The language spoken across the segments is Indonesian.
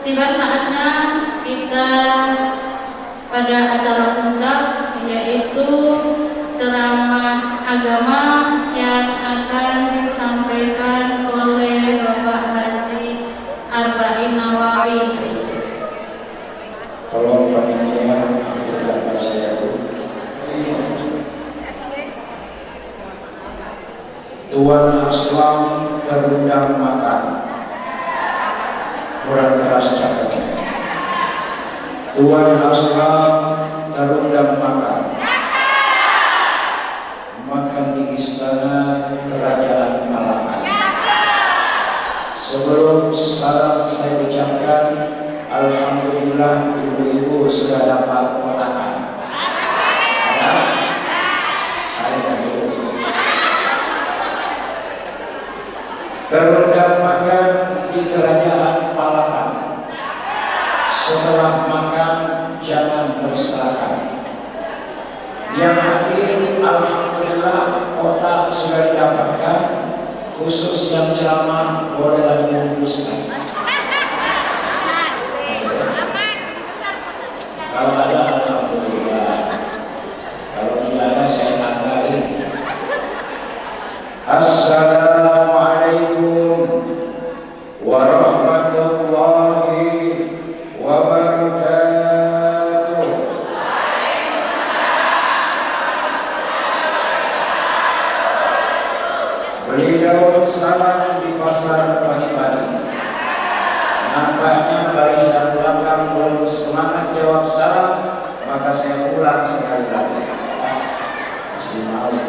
tiba saatnya kita pada acara puncak, yaitu ceramah agama yang akan disampaikan oleh Bapak Haji Arba'in Nawawi. Tolong panitia ambilkan saya dulu. Tuan Aslam terundang makan. Kurang keras cakapnya. Tuan Aslam terundang makan. Makan di istana Kerajaan Malangan. Sebelum salam saya ucapkan, alhamdulillah ibu-ibu sudah dapat kotakan. Ada? Saya dulu. Terundang makan di Kerajaan Malangan. Setelah makan jangan berserakan. Yang hadir alhamdulillah kotak sudah didapatkan. Khusus yang ceramah bolehlah dibungkuskan. Kalau ada alhamdulillah. Kalau tidak ada saya tambahin. Assalamualaikum warahmatullahi wabarakatuh. Beli daun salam di pasar pagi-pagi. Nampaknya barisan belakang belum semangat jawab salam, maka saya ulang sekali lagi. Masih mau ya.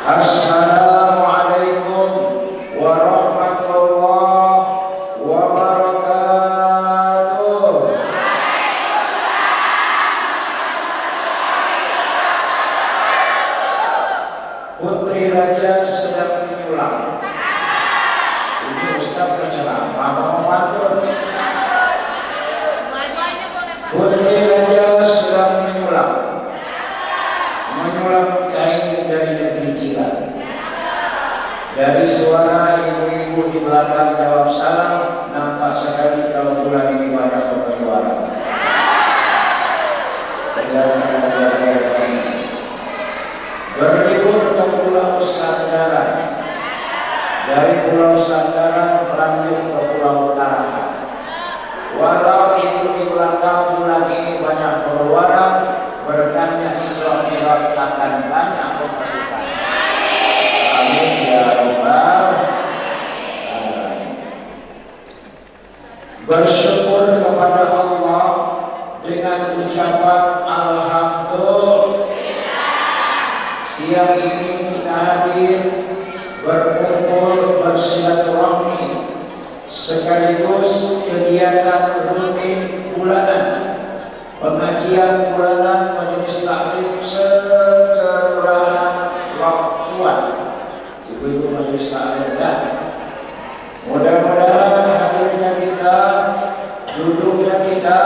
Assalamualaikum warahmatullahi wabarakatuh. Putri Raja sedang menyulam. Ini Ustaz berceramah mau pantun. Putri Raja sedang menyulam. Menyulam kain dari negeri jiran. Dari suara ibu-ibu di belakang jawab salam, nampak sekali kalau bulan ini banyak pengeluaran. Berlibur ke Pulau Sandaran. Dari Pulau Sandaran lanjut ke Pulau Tarakan. Walau itu di belakang bulan ini banyak pengeluaran, berkahnya Isra Mi'raj akan banyak pemasukan. Amin ya rabbal alamin. Bersyukur kepada Allah dengan ucapan alhamdulillah. Siang ini kita hadir berkumpul bersilaturahmi sekaligus kegiatan rutin bulanan, pengajian bulanan majelis taklim sekelurahan Waktuan. Ibu-ibu majelis taklim ya. Mudah-mudahan hadirnya kita, duduknya kita,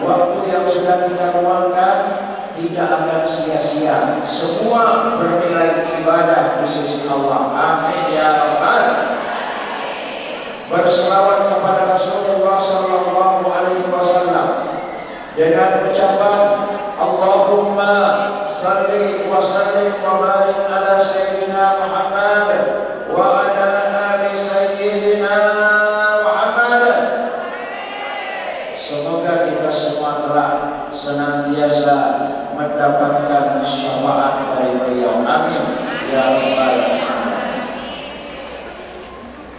waktu yang sudah kita luangkan tidak akan sia-sia. Semua bernilai ibadah di sisi Allah. Amin ya rabbal. Berselawat kepada Rasulullah sallallahu alaihi wasallam dengan ucapan Allahumma salli wa sallim wa barik ala sayyidina Muhammad wa ala ali sayyidina Muhammad. Semoga kita semua telah senantiasa mendapatkan syafaat dari beliau. Amin ya rabbal alamin.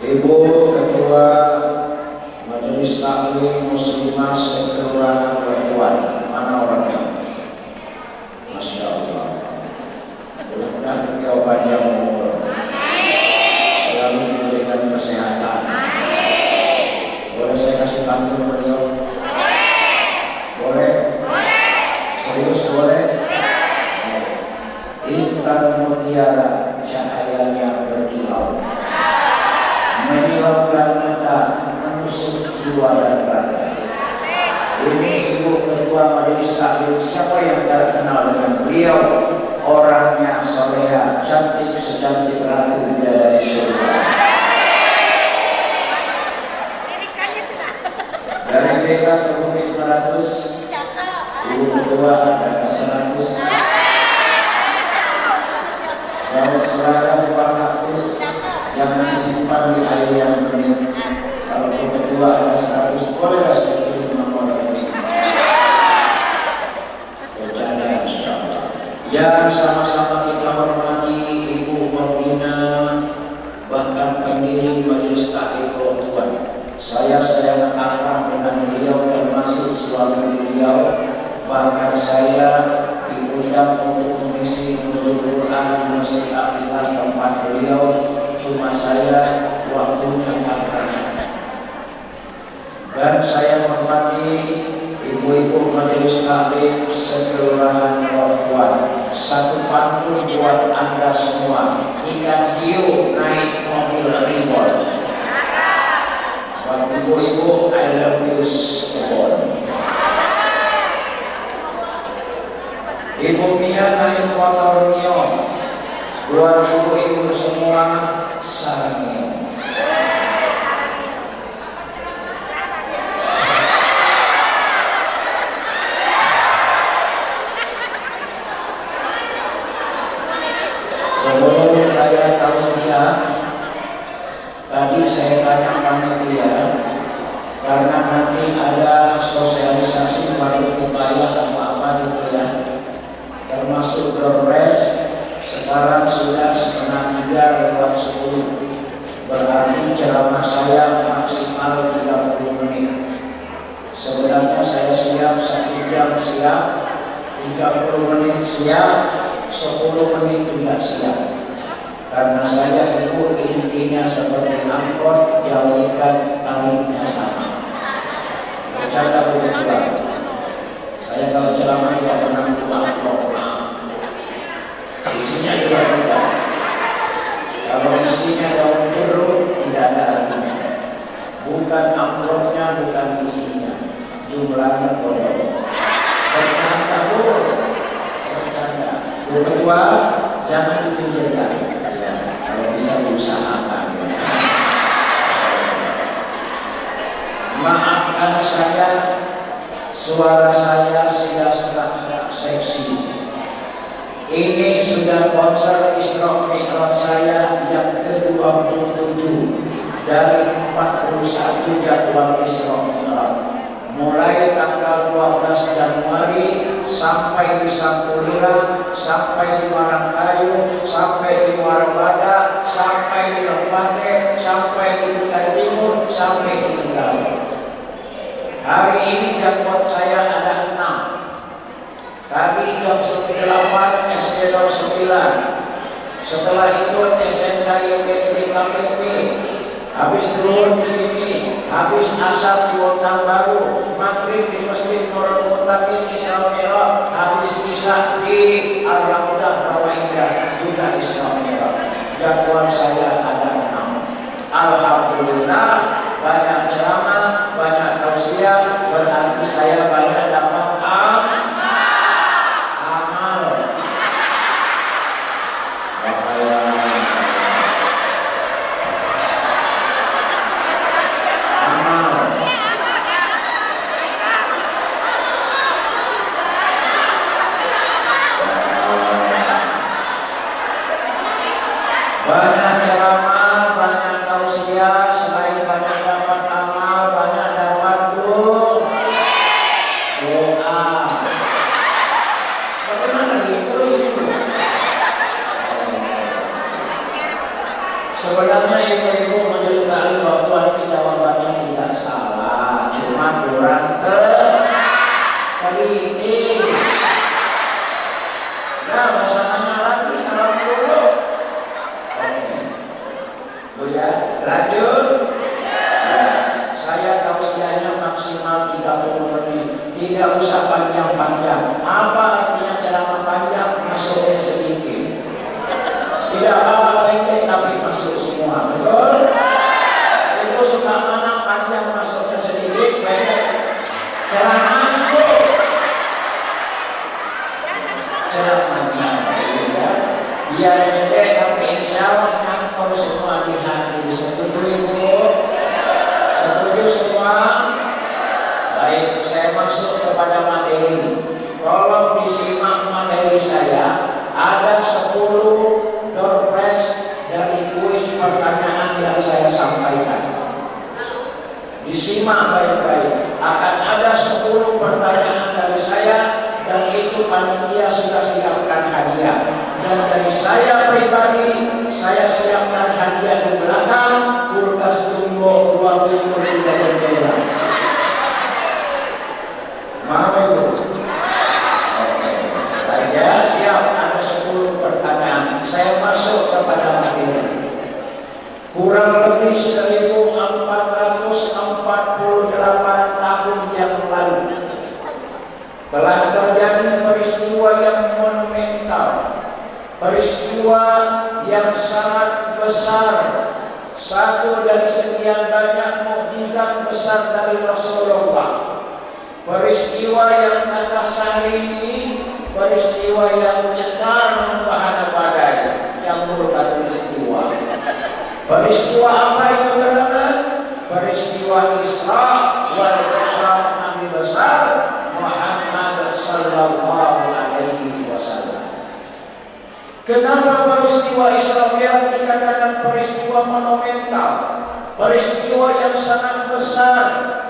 Ibu Ketua Majelis Taklim Muslimah Sekelurahan Waktuan, mana orangnya? Masya Allah. Mudah-mudahan beliau panjang umur, selalu diberikan kesehatan. Boleh saya kasih pantun beliau? Boleh? Serius boleh? Intan mutiara cahayanya berkilau, menyilaukan mata, menusuk jiwa dan raga. Ini Ibu Ketua Majelis Taklim, siapa yang terkenal dengan beliau? Orangnya soleha, cantik secantik ratu bidadari surga. Merdeka ke Bukit 100. Ibu Ketua ada 100. Daun selada buah kaktus jangan disimpan di air yang bening. Kalau Ibu Ketua ada 100, bolehlah saya kirim nomor rekening. Bercanda insyaallah. Yang sama-sama kita hormati Ibu Pembina, bahkan pendiri Majelis Taklim Tuan. Saya akrab dengan beliau, termasuk suami beliau. Bahkan saya diundang untuk mengisi nuzul Quran di Masjid Al-Ikhlas tempat beliau, cuma saya waktunya tak berani. Dan saya hormati ibu-ibu Majelis Taklim sekelurahan Tuan. Satu pantun buat Anda semua, ikan hiu naik mobil ribon. Buat ibu-ibu, I love you sekebon. Ibu Mia naik motor Mio. Buat ibu-ibu semua, sarangnya. Sebelum saya tausiah, tadi saya tanya panitia, karena nanti ada sosialisasi baru kebaya apa gitu ya, termasuk Dorpres. Sekarang sudah 2:30 berarti ceramah saya maksimal 30 menit. Sebenarnya saya siap 1 jam siap, 30 menit siap, 10 menit juga siap. Karena saya itu intinya seperti angkot, jauhkan talinya sama. Bercanda begitu. Saya kalau ceramah tidak pernah butuh angkot. Isinya juga tidak. Kalau isinya daun jeruk tidak ada artinya. Bukan amplopnya, bukan isinya, jumlahnya kodok. Bercanda Bu, bercanda. Bu Ketua, jangan dipinggirkan. Ya, kalau bisa diusahakan. Maafkan saya, suara saya sudah serak-serak seksi. Ini sudah konser Isra Mi'raj saya yang ke-27 dari 41 jadwal Isra Mi'raj. Mulai tanggal 12 Januari sampai di Sampulira, sampai di Marangkayu, sampai di Muarabada, sampai di Lembate, sampai di Kutai Timur, sampai di Tegal. Hari ini jadwal saya ada 6. Tadi jam 8 SD 09. Setelah itu SMK IPB KPP. Habis dulu di sini, habis asar di Wontan Baru, maghrib di Masjid Nurul Mutakin Isra Mi'raj, habis isya di Al-Raudah Rawa Indah juga Isra Mi'raj. Jadwal saya ada 6. Alhamdulillah, banyak ceramah, banyak tausiah, berarti saya banyak dapat banyak ceramah, banyak tausiah, selain banyak dapat amal, banyak dapat doa. Bagaimana nih? Terus itu. Sebenarnya ibu-ibu Majelis Taklim waktu ini jawabannya tidak salah, cuma kurang teliti. Nah, masalahnya lagi salah dulu. Bu ya, lanjut. Ya, saya tausiahnya maksimal 30 menit. Tidak usah panjang-panjang. Apa artinya ceramah panjang? Masuknya sedikit. Tidak apa-apa pendek tapi masuk semua. Betul? Itu suka mana panjang masuknya sedikit, pendek. Ceramahnya Bu. Ceramahnya ya. Biar pendek tapi insya Allah nyantol semua di hati. Setuju Ibu? Setuju semua? Disimak baik-baik. Akan ada 10 pertanyaan dari saya, dan itu panitia sudah siapkan hadiah. Dan dari saya pribadi, saya siapkan hadiah di belakang, kulkas jumbo 2 pintu 3 jendela. Mau Ibu? Oke. Baik ya, siap. Ada 10 pertanyaan. Saya masuk kepada materi. Kurang lebih 1448 tahun yang lalu telah terjadi peristiwa yang monumental, peristiwa yang sangat besar, satu dari sekian banyak mukjizat besar dari Rasulullah. Peristiwa yang kata sehari ini, peristiwa yang cetar membahana badai, yang murka peristiwa. Peristiwa apa itu teman-teman? Peristiwa Isra wal Mi'raj Nabi besar Muhammad sallallahu alaihi wasallam. Kenapa peristiwa Isra Mi'raj dikatakan peristiwa monumental? Peristiwa yang sangat besar.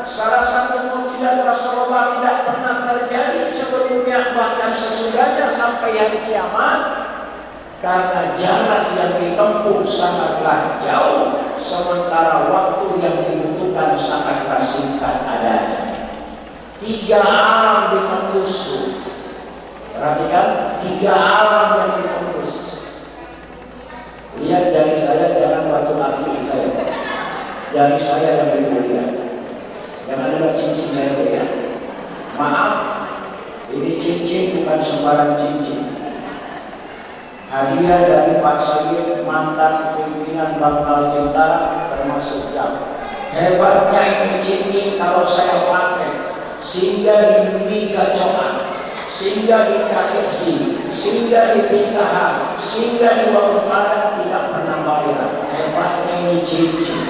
Salah satu mukjizat Rasulullah tidak pernah terjadi sebelumnya, bahkan sesudahnya sampai hari kiamat. Karena jarak yang ditempuh sangatlah jauh, sementara waktu yang dibutuhkan sangatlah singkat adanya. 3 alam ditembus. Perhatikan, 3 alam yang ditembus. Lihat jari saya, jangan batu hati saya. Jari saya yang mulia. Jangan lihat cincin saya lihat. Maaf, ini cincin bukan sembarang cincin. Hadiah dari Pak Sayyid, mantan pimpinan Bangkal Tentara, termasuk jam. Hebatnya ini cincin kalau saya pakai, sehingga di Liga Coan, sehingga di KFC, sehingga di PKH, sehingga di Warung Padang tidak pernah bayar. Hebatnya ini cincin.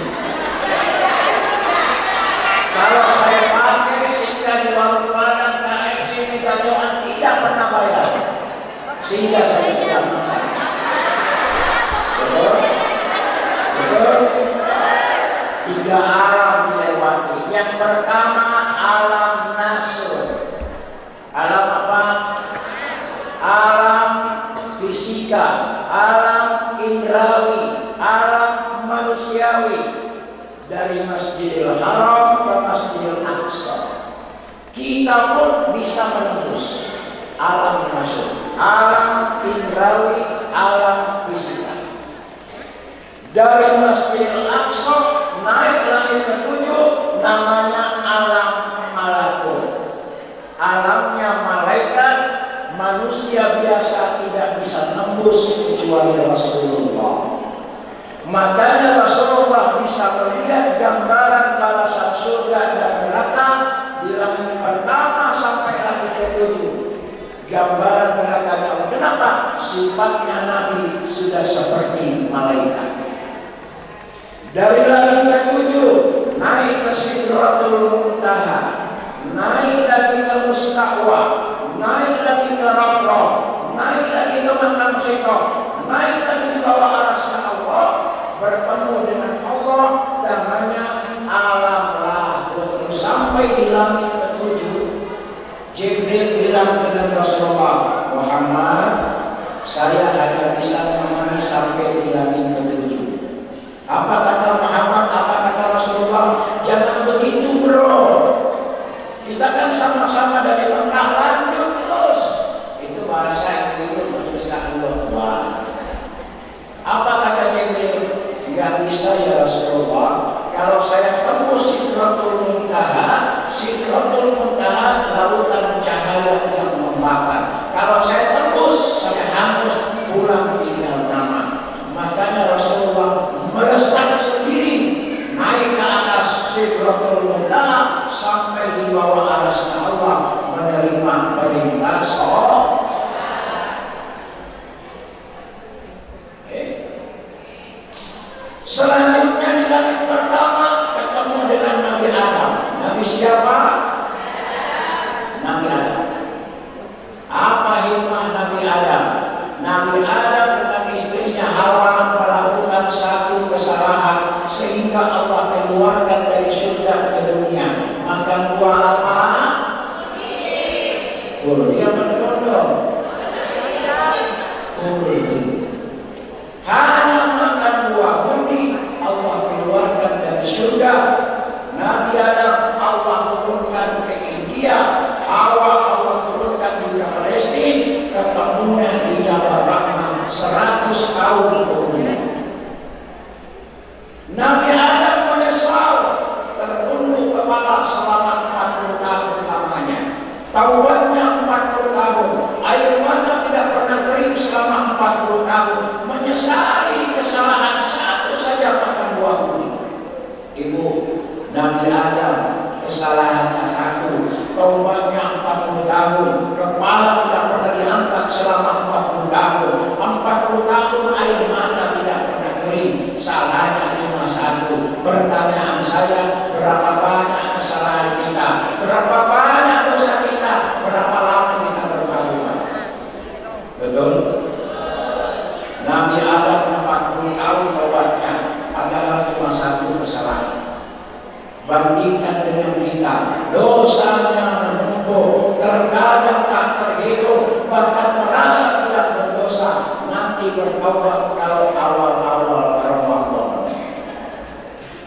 Kalau saya pakai sehingga di Warung Padang, KFC, Liga Coan tidak pernah bayar, sehingga saya tidak makan. Betul? Betul? 3 alam dilewati. Yang pertama alam nasr. Alam apa? Alam fisika, alam indrawi, alam manusiawi. Dari Masjidil Haram ke Masjidil Aqsa. Kita pun bisa menembus alam nasr, alam indrawi, alam fisika. Dari Masjidil Aqsa naik langit ke-7, namanya alam malakut. Alamnya malaikat, manusia biasa tidak bisa nembus kecuali Rasulullah. Makanya Rasulullah bisa melihat gambaran balasan surga dan neraka di langit pertama sampai langit ke-7. Gambaran nerakanya. Kenapa? Sifatnya Nabi sudah seperti malaikat. Dari langit ke-7 naik ke Sidratul Muntaha, naik lagi ke Mustaqwa, naik lagi ke Raqqa, naik lagi ke Makam Syaitan, naik lagi ke bawah arasy Allah, bertemu dengan Allah, namanya alam lahut. Sampai di langit ke-7, Jibril bilang dengan Rasulullah, Muhammad, saya hanya bisa menemani sampai di langit ke-7. Apa kata Muhammad? Apa kata Rasulullah? Jangan begitu bro. Kita kan sama-sama dari Mekah, lanjut terus. Itu bahasa yang dulu meneruskan Allah. Apa kata Jibril? Gak bisa ya Rasulullah. Kalau saya tembus Sidratul Muntaha, Sidratul Muntaha lautan cahaya yang membakar. Kalau saya tembus, saya harus pulang tinggal nama. Makanya Rasulullah melesat sendiri naik ke atas Sidratul Muntaha sampai di bawah arasy Allah menerima perintah sholat. Selanjutnya di langit pertama ketemu dengan Nabi Adam. Nabi siapa? Nabi Adam. Apa hikmah Nabi Adam? Nabi Adam dengan istrinya Hawa melakukan satu kesalahan sehingga Allah keluarkan dari surga ke tahun kemudian. Nabi Adam menyesal tertunduk kepala selama 40 tahun lamanya. Taubatnya 40 tahun. Air mata tidak pernah kering selama 40 tahun. Menyesali kesalahan satu saja makan buah kuning. Ibu, Nabi Adam kesalahannya satu, taubatnya 40 tahun, kepala tidak pernah diangkat selama 40 tahun, 40 tahun air mata tidak pernah kering, salahnya cuma satu. Pertanyaan saya, berapa banyak kesalahan kita, berapa banyak dosa kita, berapa lama kita bertaubat? Betul? Nabi Adam 40 tahun taubatnya, padahal cuma satu kesalahan. Bandingkan dengan kita, dosanya menumpuk, terkadang tak terhitung, bahkan merasa tidak berdosa. Nanti bertaubat kalau awal-awal Ramadan.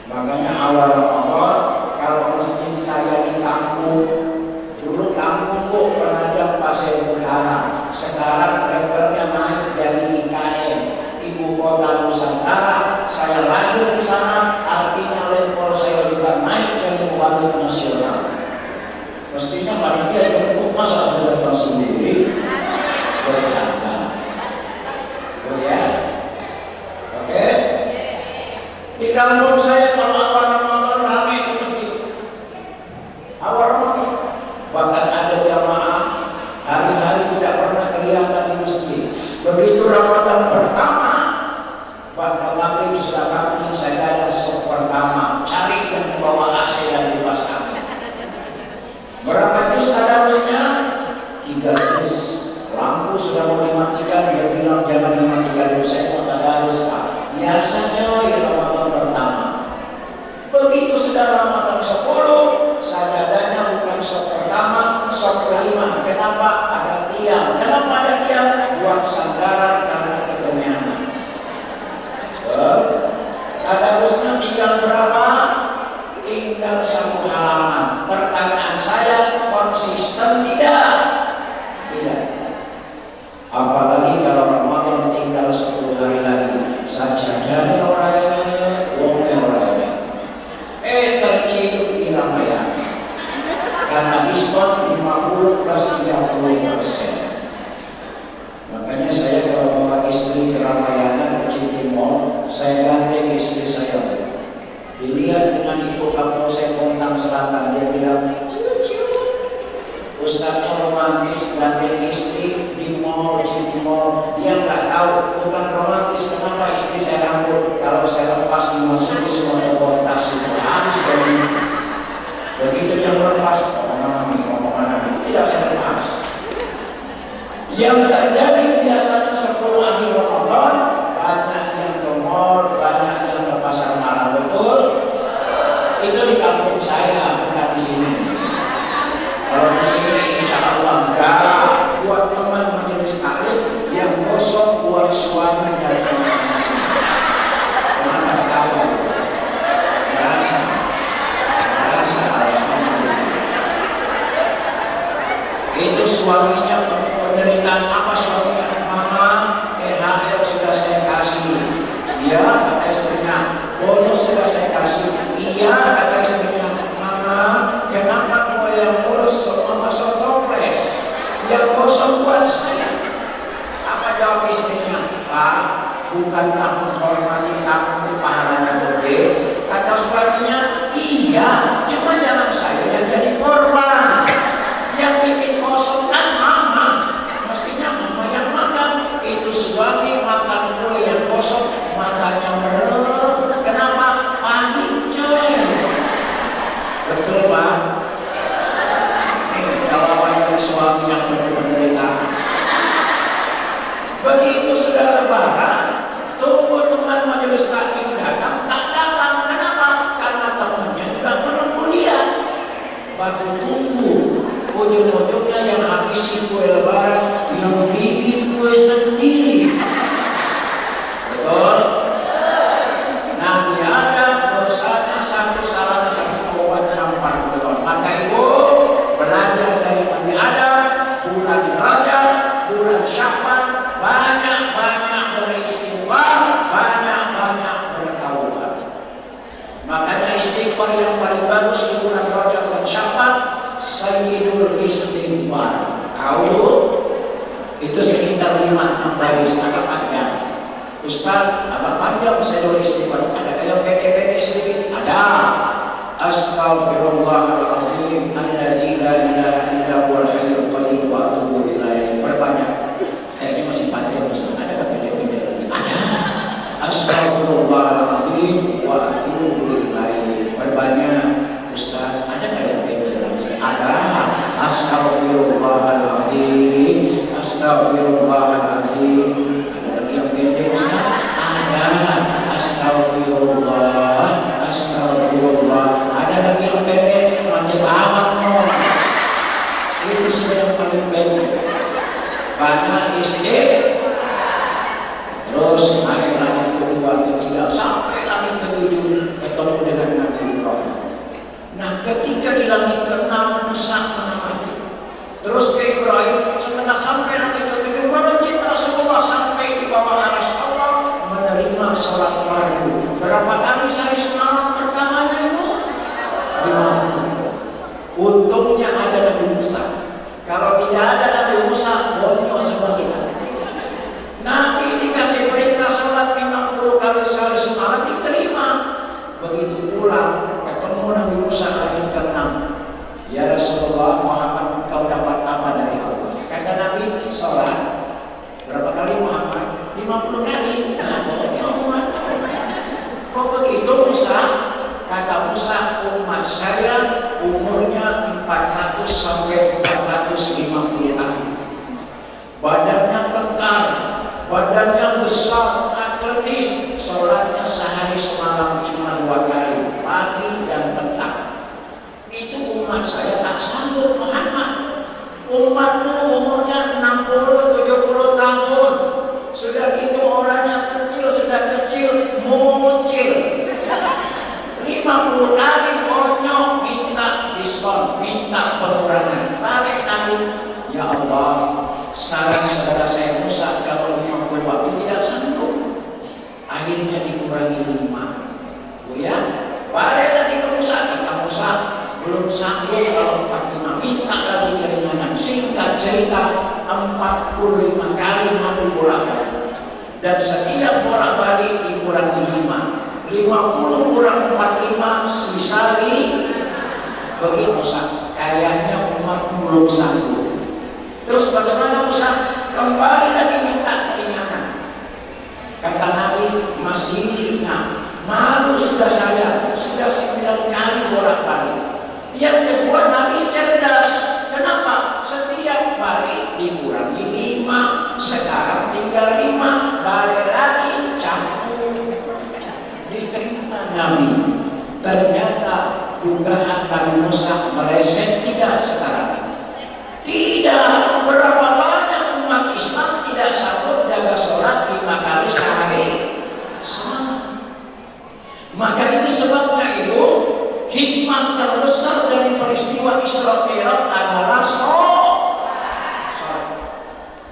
Makanya awal Ramadan, kalau masjid saya di kampung, dulu kampung Bu Penajam Pasir Utara, sekarang levelnya naik dari IKN, Ibu Kota Nusantara. Saya lahir di sana, artinya level saya juga naik dari Bupati nasional. Mestinya panitia yang masa sudah datang sendiri bercanda. Oh ya, oke. Di kampung saya kalau awal Ramadan ramai itu mesti awal Ramadan. Bahkan ada jamaah hari-hari tidak pernah kelihatan di masjid. Begitu Ramadan pertama, pada maghrib sudah kami sajadah sok pertama, cari yang membawa AC dan kipas angin. Berapa juz tadarusnya? 3 juz. Lampu sudah mau dimatikan, dia bilang jangan dimatikan dulu, saya mau tadarus Pak. Biasa coy Ramadan pertama. Begitu sudah Ramadan 10, sajadahnya bukan sok pertama, sok kelima. Kenapa? Ada tiang. Kenapa ada tiang? Buat sandaran karena kekenyangan. Tadarusnya tinggal berapa? Tinggal 1 halaman. Pertanyaan saya, konsisten tidak? Tidak. Apalagi kalau Ramadan tinggal 10 hari lagi. Sajadahnya orangnya, uangnya orangnya. Terciduk di Ramayana. Karena diskon 50 plus 30%. Makanya saya kalau bawa istri ke Ramayana ke Citimor, saya gandeng istri saya. Dilihat dengan ibu Kapolsek Bontang Selatan, dia bilang, Ustaznya romantis, gandeng istri di mall Citimor. Dia nggak tahu, bukan romantis. Kenapa istri saya rambut? Kalau saya lepas dimasuki semua kotak itu habis dari. Begitu dia melepas, omongan tidak saya lepas. Yang terjadi biasanya 10 akhir Ramadan, banyak yang ke mall, banyak yang ke pasar malam, betul? Itu di kampung saya, bukan di sini. Kalau di sini insya Allah enggak. Buat teman majelis taklim yang gosok buat suami dan anak-anak. Kenapa tahu? Merasa. Itu suaminya penderitaan apa suaminya? Mama, THR sudah saya kasih. Iya, kata istrinya. Bonus sudah saya kasih. Iya, kata istrinya. Mama, kenapa kau yang bonus semua masuk toples? Yang kosong buat saya. Apa jawab istrinya? Pak, bukankah menghormati kamu itu pahalanya gede? Kata suaminya, iya, cuma jangan saya yang jadi korban. Yang bikin kosong kan mama. Mestinya mama yang makan. Itu suami makan kue yang kosong, matanya merem. Kenapa? Pahit coy. Betul Pak? Jawaban dari suami yang penuh penderitaan. Begitu sudah lebaran, tunggu teman majelis taklim datang, tak datang. Kenapa? Karena temannya juga menunggu dia. Baru tunggu. Ujung-ujungnya yang habisi kue lebaran, yang bikin kue sendiri. Betul? Nabi Adam dosanya satu, salahnya satu, tobatnya 40 tahun. Maka ibu belajar dari Nabi Adam, bulan Rajab, bulan Sya'ban, banyak-banyak beristighfar. istighfar. Tahu? Itu sekitar 5-6 baris, agak panjang. Ustaz, agak panjang saya nulis istighfar. Ada yang pendek-pendek sedikit? Ada. Astaghfirullahaladzim allazi la ilaha illa huwal hayyul qayyum wa atubu ilaihi. Perbanyak. Kayaknya masih panjang Ustaz. Ada kan pendek-pendek lagi? Ada. Astaghfirullahaladzim wa atubu ilaihi. Perbanyak Ustaz. Ada kayak pendek lagi? Ada. Astaghfirullahaladzim. Astaghfirullahaladzim. Ada lagi yang pendek Ustaz? Ada. Astagfirullah. Astagfirullah. Ada lagi yang pendek macam amat no. Itu sudah yang paling pendek. Banyak terus naik langit kedua, ketiga, sampai langit ketujuh ketemu dengan Nabi Ibrahim. Nah, ketika di langit ke-6 Musa mengamati. Terus ke Ibrahim, setelah sampai langit ketujuh, menunjuk Rasulullah sampai di bawah arsy Allah menerima sholat fardu. Berapa kali sehari semalam pertamanya itu? 50. Untungnya ada Nabi Musa. Kalau tidak ada Nabi Musa, bonyok semua kita. Nabi dikasih perintah sholat 50 kali sehari semalam, diterima. Begitu pulang, ketemu Nabi Musa lagi ke-6. Ya Rasulullah Muhammad, engkau dapat apa dari Allah? Kata Nabi, sholat. Berapa kali Muhammad? 50 kali. Nah, bonyok umat. Kok begitu Musa? Kata Musa, umat saya umurnya 400 sampai 450 tahun. Badannya kekar, badannya besar, atletis. Sholatnya sehari semalam cuma 2 kali, pagi dan petang. Itu umat saya tak sanggup Muhammad. Umatmu umurnya 60-70 tahun. Sudah gitu orangnya kecil, sudah kecil, muncil. 50 kali bonyok, minta diskon, minta pengurangan. Balik kami, ya Allah, saran saudara saya Musa kalau 50 waktu tidak sanggup. Akhirnya dikurangi 5. Bu ya, balik lagi ke Musa, kita Musa belum sanggup kalau 45, minta lagi keringanan. Singkat cerita, 45 kali Nabi bolak-balik. Dan setiap bolak-balik dikurangi 5. 50 kurang 45 sisa begitu sah. Kayaknya umat belum sanggup. Terus bagaimana Musa? Kembali lagi minta keringanan. Kata Nabi, masih ringan. Malu sudah saya, sudah 9 kali bolak-balik. Yang kedua Nabi cerdas. Kenapa? Setiap balik dikurangi 5. Sekarang tinggal 5. Balik lagi campur. Diterima Nabi. Ternyata dugaan Nabi Musa meleset tidak sekarang. Tidak. Berapa banyak umat Islam tidak sanggup jaga sholat 5 kali sehari semalam. Maka itu sebabnya itu hikmah terbesar dari peristiwa Isra Mi'raj adalah sholat.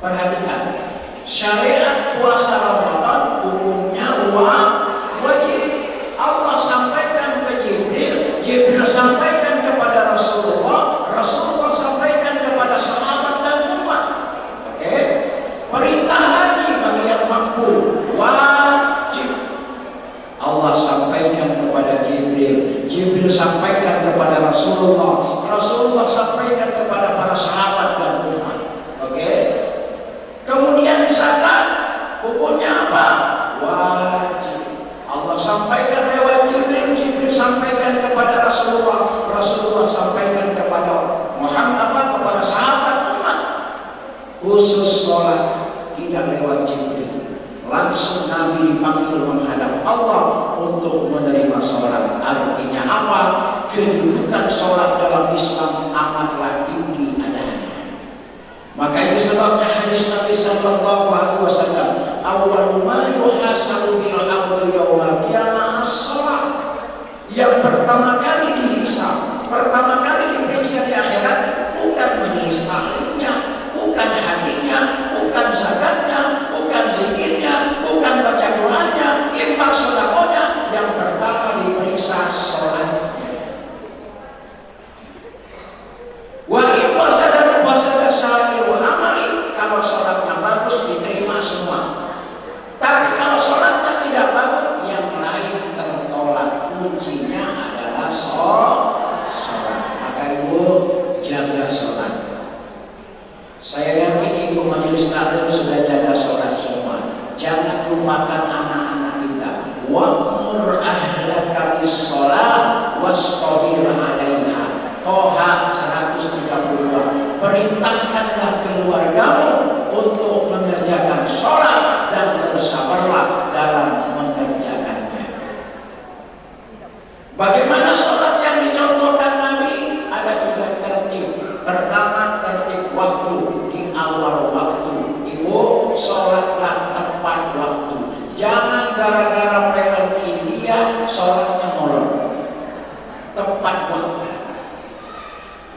Perhatikan, syariat puasa Ramadan hukumnya wajib. Allah sampaikan ke Jibril, Jibril sampaikan kepada Rasulullah, Rasulullah sampaikan kepada sahabat dan umat. Oke? Perintah haji bagi yang mampu wajib. Allah sampaikan kepada Jibril, Jibril sampaikan kepada Rasulullah, Rasulullah sampaikan kepada para sahabat dan umat. Oke? Kemudian zakat hukumnya apa? Wajib. Allah sampaikan lewat Jibril, Jibril sampaikan kepada Rasulullah, Rasulullah sampaikan kepada Muhammad, kepada sahabat umat. Khusus sholat tidak lewat Jibril, langsung Nabi dipanggil menghadap Allah untuk menerima sholat. Artinya apa? Kedudukan sholat dalam Islam amatlah tinggi adanya. Maka itu sebabnya hadis Nabi sallallahu alaihi wasallam, awwalu ma yuhasabu bil abdu yaumal qiyamah as-shalah. Yang pertama kali dihisab, pertama kali diperiksa di akhirat bukan majelis taklimnya, bukan hadinya, bukan zakatnya, bukan zikirnya, bukan baca Qur'annya, infak sedekahnya. Yang pertama diperiksa sholatnya. Wa ibadah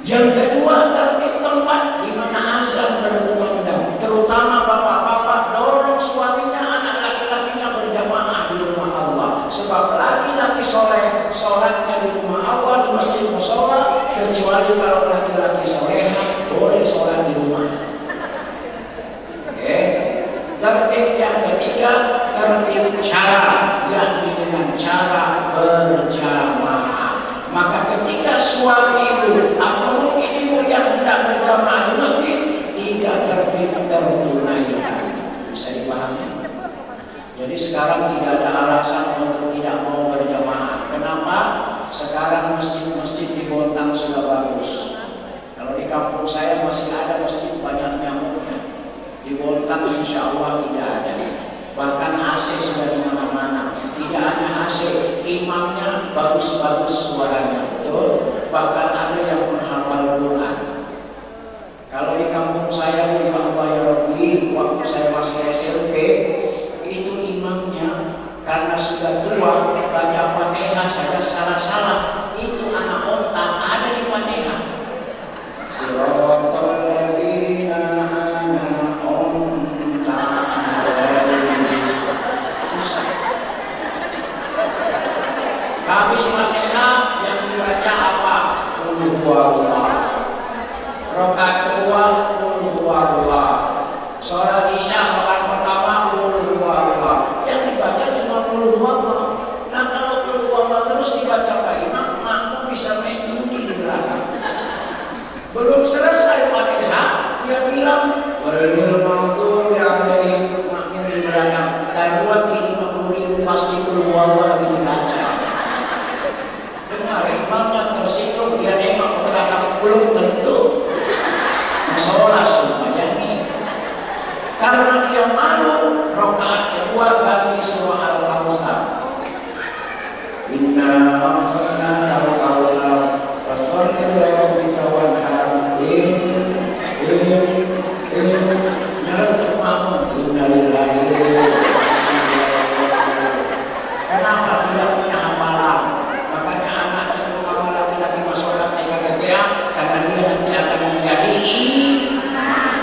Yang kedua, tertib tempat di mana azan berkumandang. Terutama bapak-bapak dorong suaminya, anak laki-lakinya berjamaah di rumah Allah. Sebab laki-laki soleh, sholatnya di rumah Allah, di masjid mushola, kecuali kalau laki-laki soleha boleh sholat di rumah. Oke. Tertib yang ketiga, tertib cara, yakni dengan cara berjamaah. Maka ketika suami ibu atau mungkin ibu yang hendak berjamaah di masjid, tidak tertib tertunaikan. Bisa dipahami? Jadi sekarang tidak ada alasan untuk tidak mau berjamaah. Kenapa? Sekarang masjid-masjid di Bontang sudah bagus. Kalau di kampung saya masih ada masjid banyak nyamuknya. Di Bontang insya Allah tidak ada. Bahkan AC sudah di mana-mana. Tidak hanya AC, imamnya bagus-bagus suaranya, betul. Bahkan ada yang menghafal Quran. Kalau di kampung saya, ya Allah ya Rabbi, waktu saya masih SMP, itu imamnya karena sudah tua, baca Fatihah saja salah-salah. Itu anak onta ada di Fatihah. Siratal ladzina an'amta habis Fatihah yang dibaca apa? Qul huwallah. Rakaat kedua Qul huwallah. Salat Isya rakaat pertama Qul huwallah. Yang dibaca cuma Qul huwallah. Nah kalau Qul huwallah terus dibaca Pak Imam, makmum bisa main judi di belakang. Belum selesai Fatihah, dia bilang ghairil maghdubi alaihim, makmum di belakang. Taruhan kini 50.000 pasti Qul huwallah lagi dibaca. Imamnya tersinggung, dia nengok ke belakang, belum tentu masalah semuanya nih. Karena dia malu, rakaat kedua ganti surah Al-Kautsar. Inna a'tainaka al-kautsar fasholli li rabbika wanhar. Nyelentuk makmum, innalillahi. Kenapa tidak punya hafalan? Makanya anaknya terutama laki-laki masuk TKPA, karena dia nanti akan menjadi imam.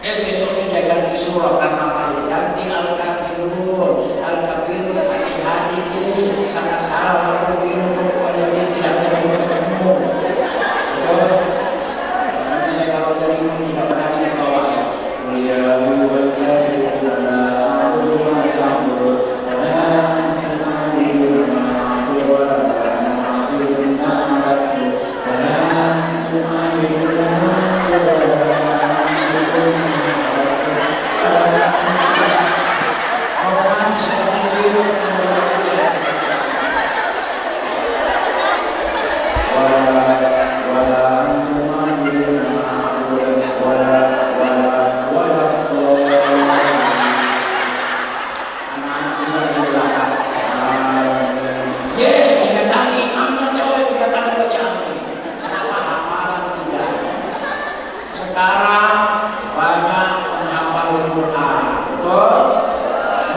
Besoknya dia ganti surah karena malu, ganti Al-Kafirun. Al-Kafirun hati-hati ini salah-salah lakukan minum kepada dia tidak ketemu. Betul? Makanya saya kalau jadi imam tidak berani di bawah. Mulia wal kafirun la ulama ta'murun wala tu'minun sekarang banyak penghafal Quran, betul?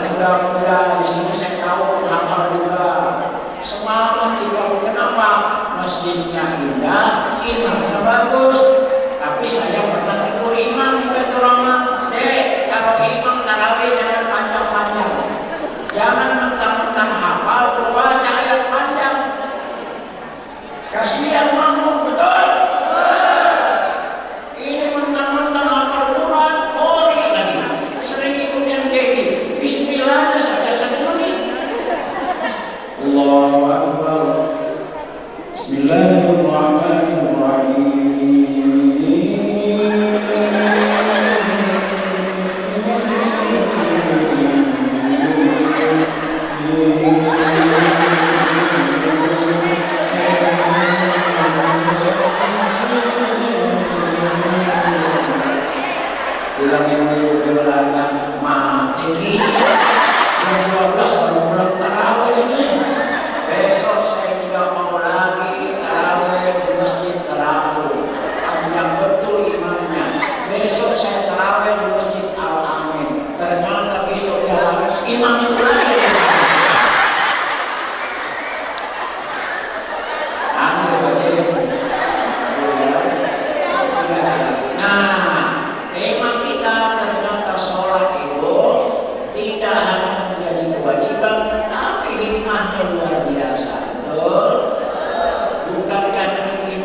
Mudah-mudahan di sini saya tahu penghafal juga. Semangat kita, kenapa? Masjidnya indah, imamnya bagus. Tapi saya pernah tegur imam di Baitur Rahman, dek, kalau imam tarawih jangan panjang-panjang, jangan mentang-mentang hafal baca ayat panjang, kasihan makmum, betul? Bismillah saja 1 menit. Allahu Akbar. Bismillahirrahmanirrahim.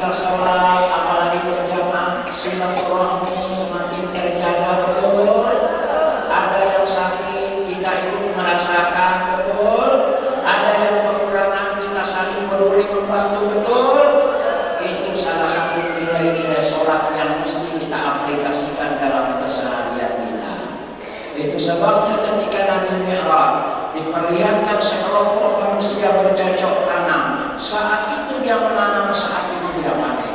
kita sholat, apalagi berjamaah, silaturahmi semakin terjaga, betul. Ada yang sakit, kita ikut merasakan, betul. Ada yang kekurangan, kita saling peduli membantu, betul. Itu salah satu nilai-nilai sholat yang mesti kita aplikasikan dalam keseharian kita. Itu sebabnya ketika Nabi Mi'raj diperlihatkan sekelompok manusia bercocok tanam, saat itu dia menanam, saat itu dia panen,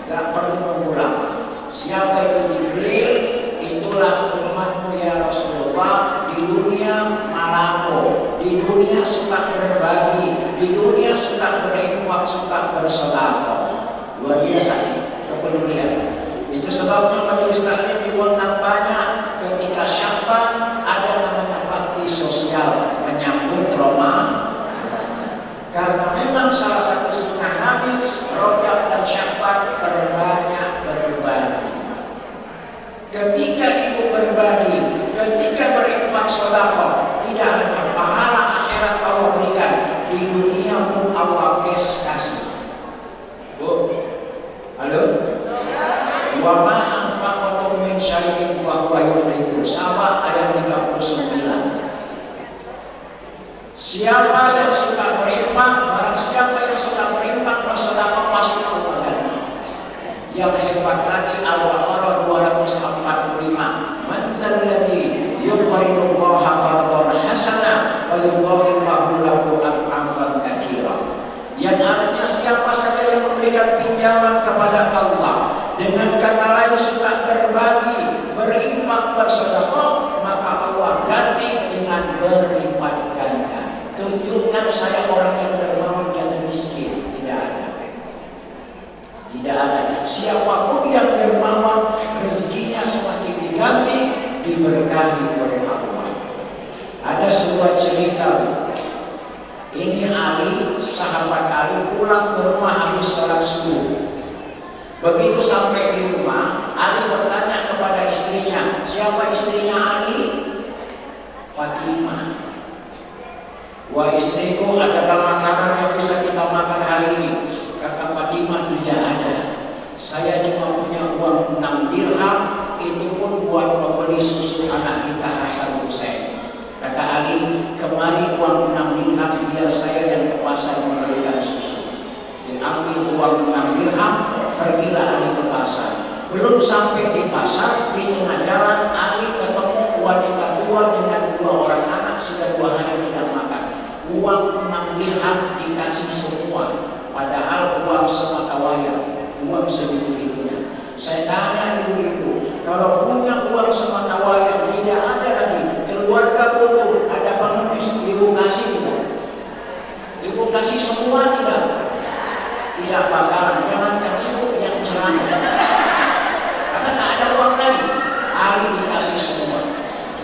gak perlu nunggu lama. Siapa itu Jibril? Itulah umatmu ya Rasulullah. Di dunia malako, di dunia suka berbagi, di dunia suka berinfak, suka bersedekah. Luar biasa kepedulian. Itu sebabnya majelis taklim diundang banyak. Ketika Sya'ban ada namanya bakti sosial menyambut Ramadan. Karena memang salah satu sunnah Nabi Rajab dan Sya'ban perbanyak berbagi. Ketika ibu berbagi, ketika berinfak sedekah, tidak hanya pahala akhirat Allah berikan, di dunia pun Allah kasih. Bu, halo? Wa ma anfaqtum min syai'in fa huwa yukhlifu. Sabah ayat 39. Siapa yang suka berinfak, barang siapa yang suka berinfak bersedekah pasti Allah ganti. Yang hebat lagi Al-Baqarah 245. Man zalladzi yuqridu Allaha qardan hasana wa yudha'ifahu lahu ad'afan katsira. Yang artinya siapa saja yang memberikan pinjaman kepada Allah, dengan kata lain suka berbagi, berinfak, bersedekah, maka Allah ganti dengan berlipat ganda. Tunjukkan saya orang yang dermawan dan miskin. Tidak ada. Tidak ada. Siapapun yang dermawan, rezekinya semakin diganti, diberkahi oleh Allah. Ada sebuah cerita. Ini Ali, sahabat Ali pulang ke rumah habis sholat subuh. Begitu sampai di rumah, Ali bertanya kepada istrinya. Siapa istrinya Ali? Fatimah. Wah istriku, adakah makanan yang bisa kita makan hari ini? Kata Fatimah, tidak ada. Saya cuma punya uang 6 dirham, itu pun buat membeli susu anak kita Hasan Hussein. Kata Ali, kemari uang 6 dirham biar saya yang ke pasar membelikan susu. Diambil uang 6 dirham, pergilah Ali ke pasar. Belum sampai di pasar, di tengah jalan Ali ketemu wanita tua dengan 2 orang anak, sudah 2 hari tidak makan. Uang 6 dirham dikasih semua, padahal uang semata wayang, uang segitu-gitunya. Saya tanya ibu-ibu, kalau punya uang semata wayang tidak ada lagi, keluarga butuh, ada pengemis, ibu kasih tidak? Ibu kasih semua tidak? Tidak bakalan, jangankan ibu yang ceramah. Karena tak ada uang lagi. Ali dikasih semua.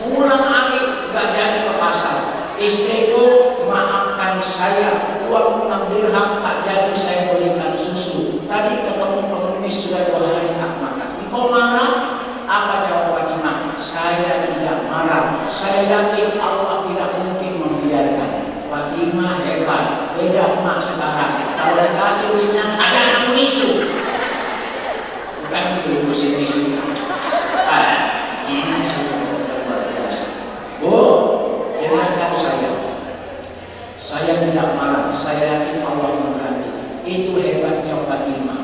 Pulang Ali gak jadi ke pasar. Istriku, maafkan saya, uang 6 dirham tak jadi saya belikan susu. Tadi ketemu pengemis sudah 2 hari tak makan. Engkau marah? Apa jawab Fatimah? Saya tidak marah. Saya yakin Allah tidak mungkin membiarkan. Fatimah hebat. Beda emak sekarang. Kalau dikasih duitnya ada amunisi. Bukan ibu sini. Ini sudah luar biasa. Bu, dengarkan saya. Saya tidak marah. Saya yakin Allah mengganti. Itu hebatnya Fatimah.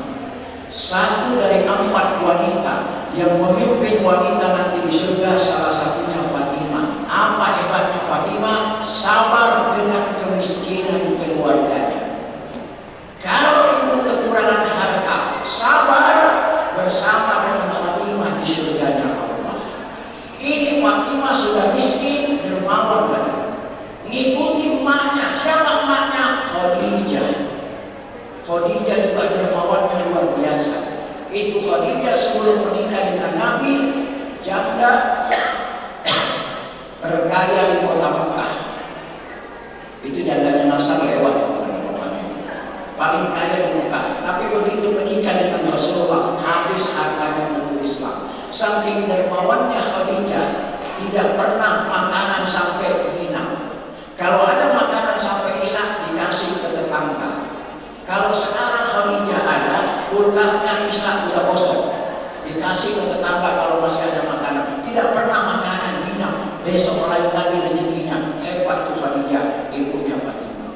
Satu dari 4 wanita yang memimpin wanita nanti di surga, salah satunya Fatimah. Apa hebatnya Fatimah? Sabar dengan kemiskinan keluarganya. Kalau ibu kekurangan harta, sabar bersama dengan Fatimah di surganya Allah. Ini Fatimah sudah miskin, dermawan lagi. Ngikuti emaknya. Siapa emaknya? Khadijah. Khadijah juga dermawannya luar biasa. Itu Khadijah sebelum menikah dengan Nabi, janda terkaya di kota Mekah. Itu jandanya Nasr lewat kepada bapaknya. Paling kaya di Mekah. Tapi begitu menikah dengan Rasulullah, habis hartanya untuk Islam. Saking dermawannya Khadijah, tidak pernah makanan sampai hilang. Kalau ada makanan sampai isak, dikasih ke tetangga. Kalau sekarang Khadijah ada, kulkasnya Isa udah kosong. Dikasih ke tetangga kalau masih ada makanan. Tidak pernah makanan minum. Besok lain lagi rezekinya. Hebat tuh Khadijah, ibunya Fatimah.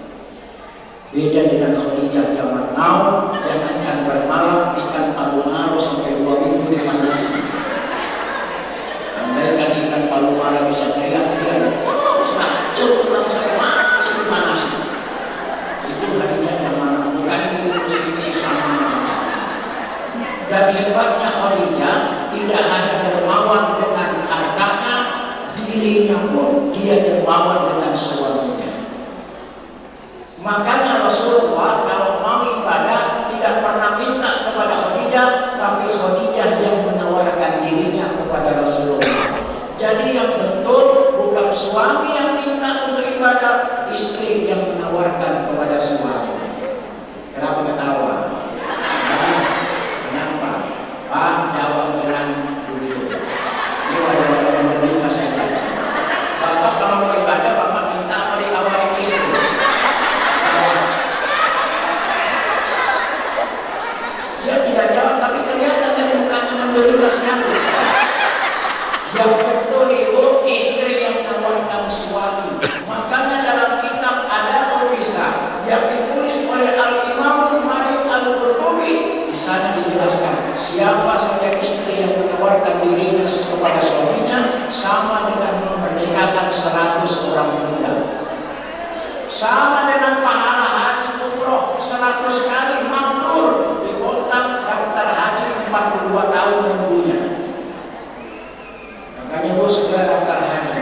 Beda dengan Khadijah zaman now, jangankan bermalam ikan palumaro sampai 2 minggu dipanasi. Andaikan ikan palumaro bisa teriak-teriak, oh, sudah cukup saya masih dipanasi. Itu Khadijah zaman, bukan ibu sini sama. Dan hebatnya Khadijah tidak hanya dermawan dengan hartanya, dirinya pun dia dermawan dengan suaminya. Makanya Rasulullah kalau mau ibadah tidak pernah minta kepada Khadijah, tapi Khadijah yang menawarkan dirinya kepada Rasulullah. Jadi yang betul bukan suami yang minta untuk ibadah, istri yang menawarkan kepada suami. Kenapa ketawa? Kenapa? Pak jawab dengan jujur. Ini wajah-wajah menderita saya. Bapak kalau mau ibadah, Bapak minta apa ditawarin istri? Dia tidak jawab, tapi kelihatan dari mukanya menderita sekali. Yang betul ibu, istri yang menawarkan suami. Makanya dalam kitab ada tulisan yang ditulis oleh Al-Imam Malik Al-Qurtubi. Di sana dijelaskan siapa saja istri yang menawarkan dirinya kepada suaminya sama dengan memerdekakan 100 orang budak. Sama dengan pahala haji umroh 100 kali mabrur di kontak daftar haji 42 tahun nunggunya. Makanya bu segera daftar haji.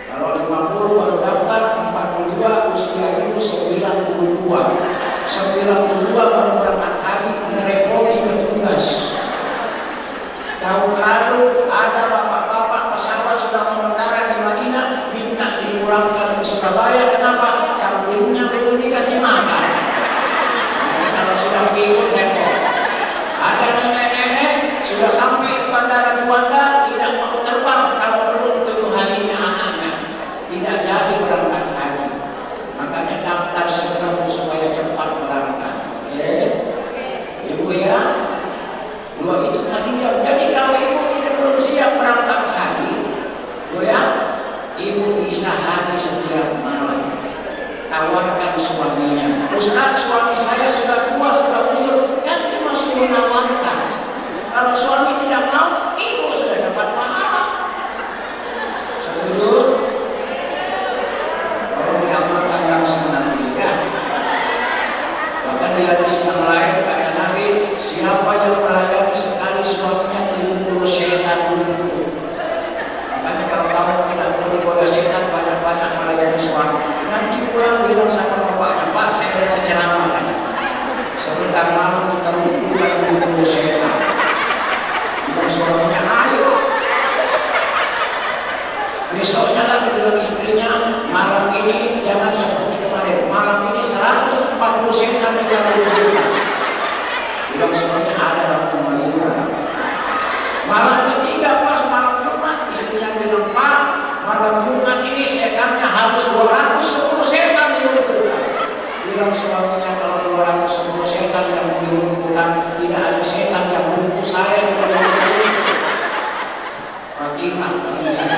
Kalau 50 baru daftar, 42 usia ibu 92. 92 baru berangkat haji, merepoti petugas. Tahun lalu ada bapak-bapak pesawat sudah mengendara di Madinah, minta dipulangkan ke Surabaya. Kenapa? Kambingnya belum dikasih makan. Jadi kalau sudah ikut repot. Ada nenek-nenek sudah sampai ke bandara Juanda tidak mau terbang kalau belum 7 harinya anaknya. Tidak jadi berangkat haji. Makanya daftar segera supaya cepat berangkat. Oke, ibu ya. Dua itu Khadijah. Jadi kalau ibu belum siap berangkat haji, ya, ibu bisa haji setiap malam. Tawarkan suaminya. Ustaz, suami saya sudah tua, sudah uzur, kan cuma suruh nawarkan. Kalau suami tidak mau, ibu sudah dapat pahala. Setuju? Kalau diamalkan langsung nanti ya. Bahkan di hadis yang lain kata Nabi, siapa yang melayani sekali suaminya 70 setan lumpuh. Makanya kalau kamu tidak mau digoda setan, banyak-banyak melayani suami. Nanti pulang bilang sama bapaknya, Pak, saya dengar ceramah tadi. Sebentar malam kita lumpuhkan 70 setan. Bilang suaminya, ayo. Besoknya lagi bilang istrinya, malam ini jangan seperti kemarin. Malam ini 140 setan kita lumpuhkan. Bilang suaminya ada dalam Madinah. Malam ketiga pas malam Jumat, istrinya bilang, Pak, malam Jumat ini setannya harus 210 setan dilumpuhkan. Bilang suaminya, kalau 210 setan yang dilumpuhkan, tidak ada setan yang lumpuh, saya juga lumpuh. Fatimah, tidak ada.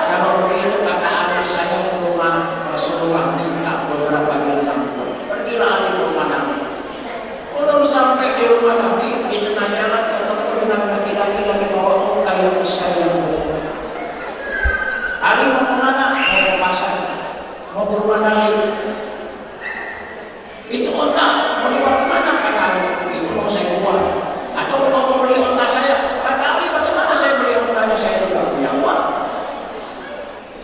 Kalau begitu kata anak saya ke rumah Rasulullah minta beberapa dirham. Pergilah Ali ke rumah Nabi. Belum sampai di rumah Nabi, di tengah jalan ketemu dengan laki-laki lagi bawa unta yang besar yang besar. Ali mau kemana? Mau ke pasar. Mau ke rumah Nabi. Itu unta mau dibawa kemana? Kata Ali, itu mau saya buat. Atau mau beli unta saya? Kata Ali, bagaimana saya beli untanya? Saya tidak punya uang.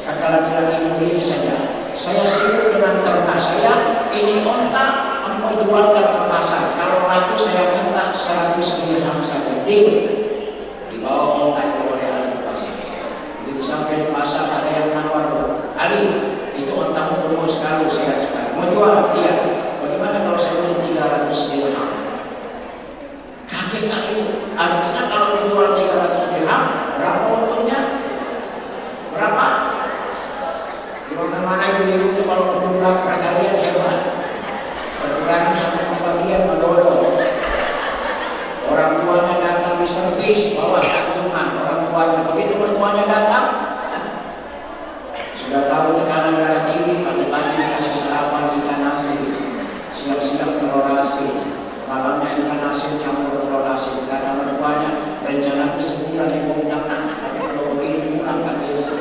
Kata laki-laki begini saja, saya sibuk dengan ternak saya, ini unta engkau jualkan ke pasar. Kalau laku saya minta 100 dirham saja. Dibawa unta itu oleh Ali ke pasar. Begitu sampai di pasar ada yang nawar, Ali, itu untamu gemuk sekali, sehat sekali. Mau jual? Iya. Bagaimana kalau saya beli 300 dirham? Kaget Ali. Artinya kalau dijual 300 dirham, berapa untungnya? Berapa? Di mana ibu-ibu itu kalau berjumlah perkalian hebat. Berkurang 1 asin campur telur asin, kata mertuanya rencana sebulan di undang nak, tapi kalau begini pulang kan Yesus.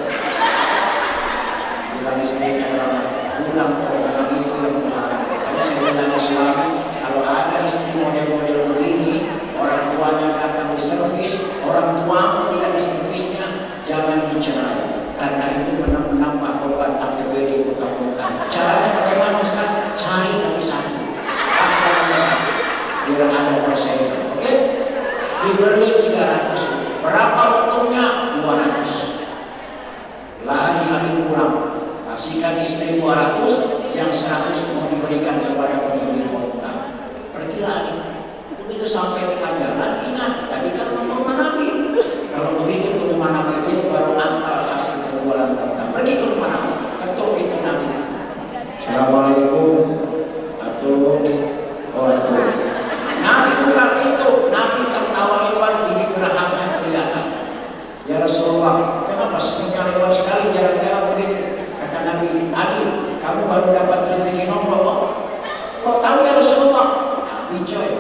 Bilang istrinya pulang orang itu yang mahal. Tadi saya bilang suami, kalau ada istri model-model begini, orang tuanya datang di servis, orang tuamu tidak di servisnya, jangan dicerai, karena itu menambah beban APBD kota-kota. Caranya bagaimana Ustaz? Cari lagi satu, tambah lagi satu, biar ada persennya. Oke? Dibeli 300, berapa untungnya? 200. Lari hari pulang, kasihkan istri 200, yang 100 mau diberikan kepada pemilik kota. Pergi lagi. Begitu sampai di jalan, ingat tadi kan rumah Nabi. Kalau begitu ke rumah Nabi ini baru antar hasil penjualan kota. Pergi ke rumah Nabi, ketuk itu Nabi. Assalamualaikum. Atau Nabi buka pintu, Nabi tertawa lebar, tinggi gerahaknya kelihatan. Ya Rasulullah, kenapa senyumnya lebar sekali, jarang-jarang begitu? Kata Nabi, Adi, kamu baru dapat rezeki nomor kok? Kok tahu ya Rasulullah? Nabi coy.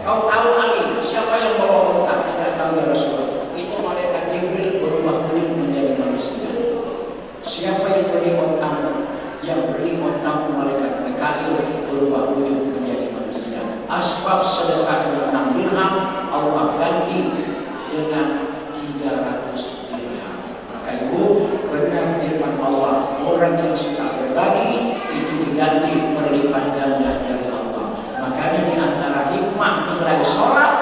Kau tahu Ali, siapa yang bawa unta? Tidak tahu ya Rasulullah. Itu malaikat Jibril berubah wujud menjadi manusia. Siapa yang beli untamu? Yang beli untamu malaikat Mikail berubah wujud menjadi manusia. Asbab sedekah 6 dirham Allah ganti dengan 300 dirham. Maka ibu, benar firman Allah, orang yang suka berbagi itu diganti berlipat ganda dari Allah. Makanya di antara hikmah nilai sholat,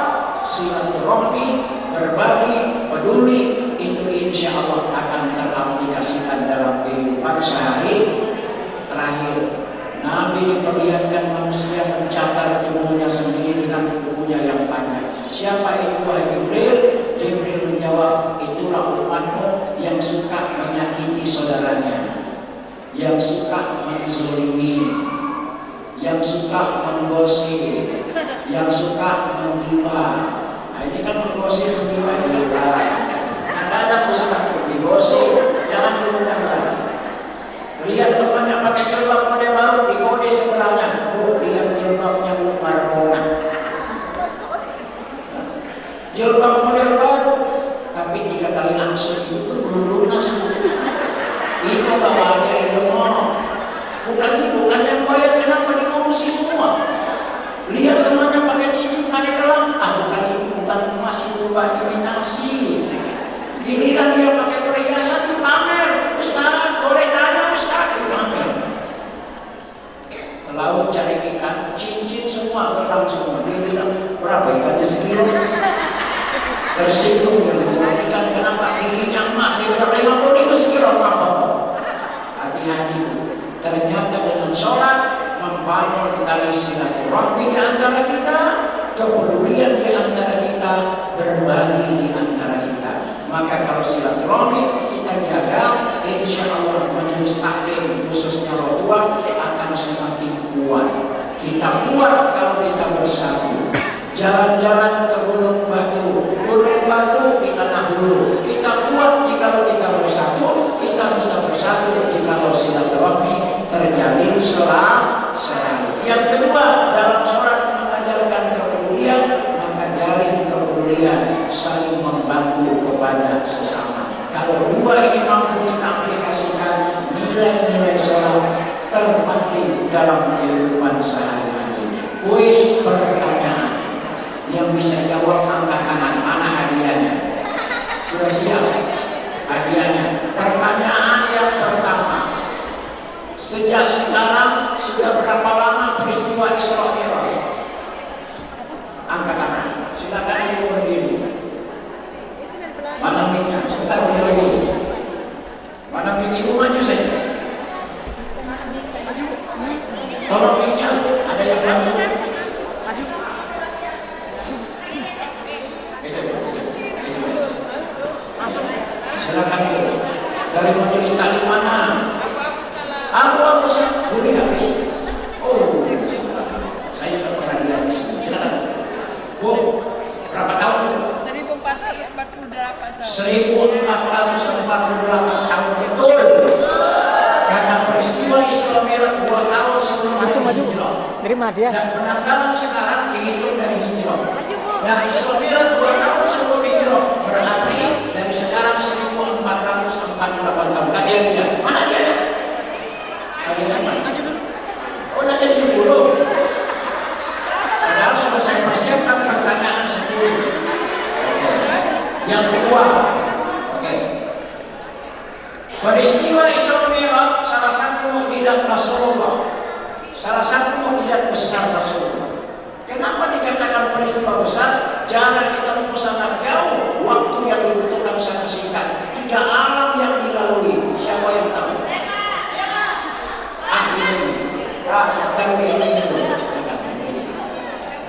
silaturahmi, berbagi, peduli, itu insya Allah akan teraplikasikan dalam kehidupan sehari. Terakhir, Nabi diperlihatkan manusia mencatat tubuhnya sendiri dengan kukunya yang panjang. Siapa itu wahai Jibril? Jibril menjawab, itulah umatmu yang suka menyakiti saudaranya, yang suka menzalimi, yang suka menggosip, yang suka menghibah. Nah, ini kan menggosip, menghibah, ini ada Ustaz digosip, jangan diundang lagi. Lihat temannya pakai jilbab model baru, dikode sebelahnya. Lihat jilbabnya Marmona. Jilbab model baru, tapi 3 kali angsur itu belum lunas. Itu bawahnya itu bukan yang bayar, kenapa diurusi semua? Lihat temannya pakai cincin, pakai gelang, bukan masih berupa imitasi. Giliran dia pakai perhiasan dipamer. Ustaz, boleh tanya Ustaz, dipamer. Ke laut cari ikan, cincin semua, gelang semua. Dia bilang, berapa ikannya sekilo? Tersinggung yang buat ikan, kenapa giginya emas? Dia bilang 50.000 sekilo, apa? Hati-hati. Ternyata dengan sholat membangun tali silaturahmi di antara kita, kepedulian di antara kita, berbagi di antara kita. Maka kalau silaturahmi kita jaga, insya Allah majelis taklim khususnya rotua akan semakin kuat. Kita kuat kalau kita bersatu. Jalan-jalan ke Gunung Batu di Tanah Hulu. Kita kuat jika kita bersatu, kita bisa bersatu jika silaturahmi terjalin selalu. Yang kedua, dalam sholat mengajarkan kepedulian, maka jalin kepedulian, saling membantu kepada sesama. Kalau dua ini mampu kita aplikasikan, nilai-nilai sholat terpatri dalam kehidupan sehari-hari. Kuis pertanyaan yang bisa jawab angkat tangan, mana hadiahnya? Sudah siap hadiahnya? Pertanyaan yang pertama, sejak sekarang sudah berapa lama peristiwa Isra Mi'raj? Angkat tangan, silakan ibu berdiri. Mana mic-nya? Sebentar berdiri. Mana mic ibu, maju saja. Tolong mic-nya, ada yang bantu. Silakan Bu. Dari majelis taklim mana? Aku sih boleh habis. Oh, saya tak pernah dihabis. Silakan Bu. Berapa tahun Bu? 1448 tahun. 1448 tahun, betul. Karena peristiwa Isra Mi'raj 2 tahun sebelum Nabi hijrah. Terima dia. Dan penanggalan sekarang dihitung dari hijrah. Maju, Bu. Nah, Isra Mi'raj 2 tahun sebelum hijrah, berarti dari sekarang 1448 tahun. Kasihan dia. Mana dia? Ada mana? Oh, nak jadi 10. Padahal sudah saya persiapkan pertanyaan 10. Oke. Yang kedua, oke. Peristiwa Isra Mi'raj salah satu mukjizat Rasulullah. Salah satu mukjizat besar Rasulullah. Kenapa dikatakan peristiwa besar? Jarak ditempuh sangat jauh, waktu yang dibutuhkan sangat singkat. 3 alam yang dilalui. Siapa yang tahu? Ini. Tahu ini dulu.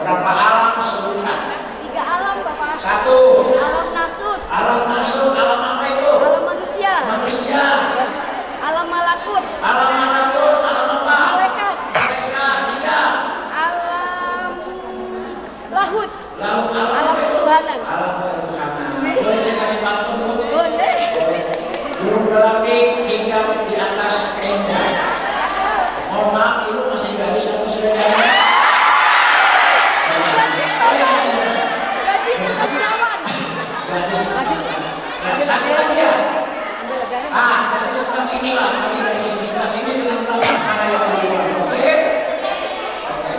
Berapa alam sebutkan? 3 alam, Bapak. 1. Alam nasut, Alam masuk, alam apa itu? alam manusia, Manusia. alam malakut, Alam malakut, alam apa? malaikat, Mereka. 3. alam lahut. Lalu alam Alam apa itu? ketuhanan. Alam ketuhanan. Boleh saya kasih pantun, Bu? Boleh. Burung gelatik hinggap di atas tenda. Mohon maaf, ibu masih gadis atau sudah janda? Gadis tetap perawan. Gadis. Gadis satu lagi ya? Dari sebelah sini lah. Kami dari sini sebelah sini dengan belakang ada yang duluan. Oke? Oke.